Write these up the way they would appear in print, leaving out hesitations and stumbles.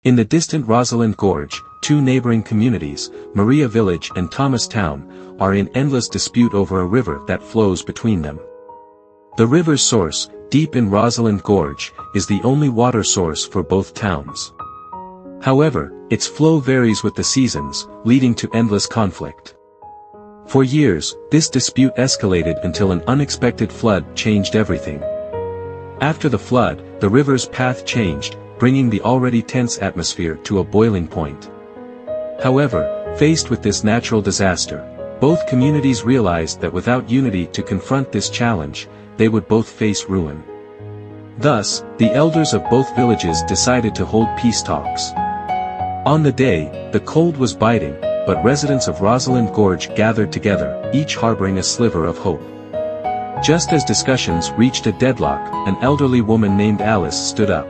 In the distant Rosalind Gorge, two neighboring communities, Maria Village and Thomas Town, are in endless dispute over a river that flows between them. The river's source, deep in Rosalind Gorge, is the only water source for both towns. However, its flow varies with the seasons, leading to endless conflict. For years, this dispute escalated until an unexpected flood changed everything. After the flood, the river's path changed, bringing the already tense atmosphere to a boiling point. However, faced with this natural disaster, both communities realized that without unity to confront this challenge, they would both face ruin. Thus, the elders of both villages decided to hold peace talks. On the day, the cold was biting, but residents of Rosalind Gorge gathered together, each harboring a sliver of hope. Just as discussions reached a deadlock, an elderly woman named Alice stood up.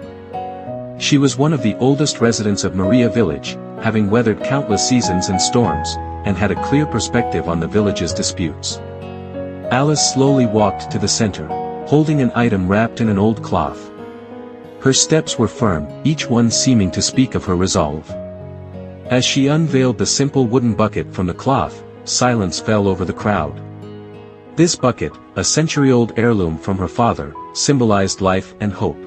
She was one of the oldest residents of Maria Village, having weathered countless seasons and storms, and had a clear perspective on the village's disputes. Alice slowly walked to the center, holding an item wrapped in an old cloth. Her steps were firm, each one seeming to speak of her resolve. As she unveiled the simple wooden bucket from the cloth, silence fell over the crowd. This bucket, a century-old heirloom from her father, symbolized life and hope.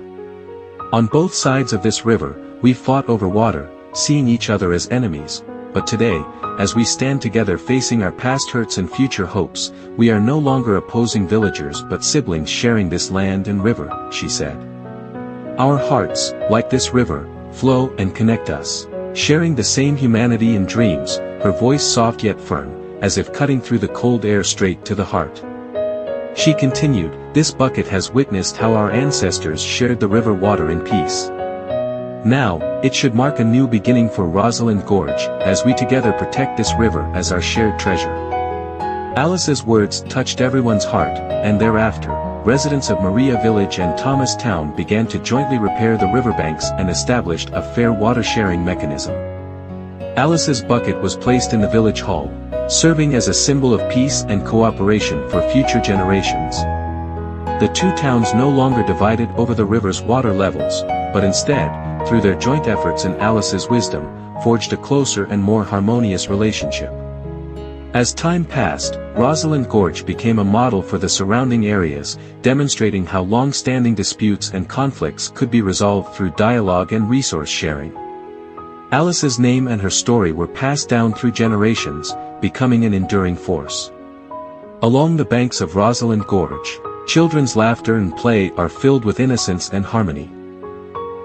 On both sides of this river, we fought over water, seeing each other as enemies, but today, as we stand together facing our past hurts and future hopes, we are no longer opposing villagers but siblings sharing this land and river, she said. Our hearts, like this river, flow and connect us, sharing the same humanity and dreams, her voice soft yet firm, as if cutting through the cold air straight to the heart. She continued, this bucket has witnessed how our ancestors shared the river water in peace. Now, it should mark a new beginning for Rosalind Gorge, as we together protect this river as our shared treasure. Alice's words touched everyone's heart, and thereafter, residents of Maria Village and Thomas Town began to jointly repair the riverbanks and established a fair water-sharing mechanism. Alice's bucket was placed in the village hall, serving as a symbol of peace and cooperation for future generations. The two towns no longer divided over the river's water levels, but instead, through their joint efforts and Alice's wisdom, forged a closer and more harmonious relationship. As time passed, Rosalind Gorge became a model for the surrounding areas, demonstrating how long-standing disputes and conflicts could be resolved through dialogue and resource sharing. Alice's name and her story were passed down through generations, becoming an enduring force. Along the banks of Rosalind Gorge, children's laughter and play are filled with innocence and harmony.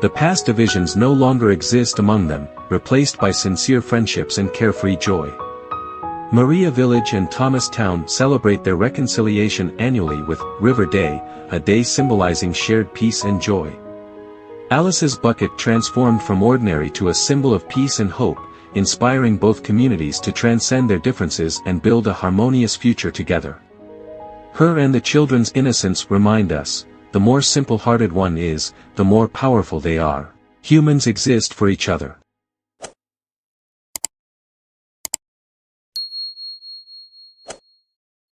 The past divisions no longer exist among them, replaced by sincere friendships and carefree joy. Maria Village and Thomas Town celebrate their reconciliation annually with River Day, a day symbolizing shared peace and joy. Alice's bucket transformed from ordinary to a symbol of peace and hope, inspiring both communities to transcend their differences and build a harmonious future together. Her and the children's innocence remind us, the more simple-hearted one is, the more powerful they are. Humans exist for each other.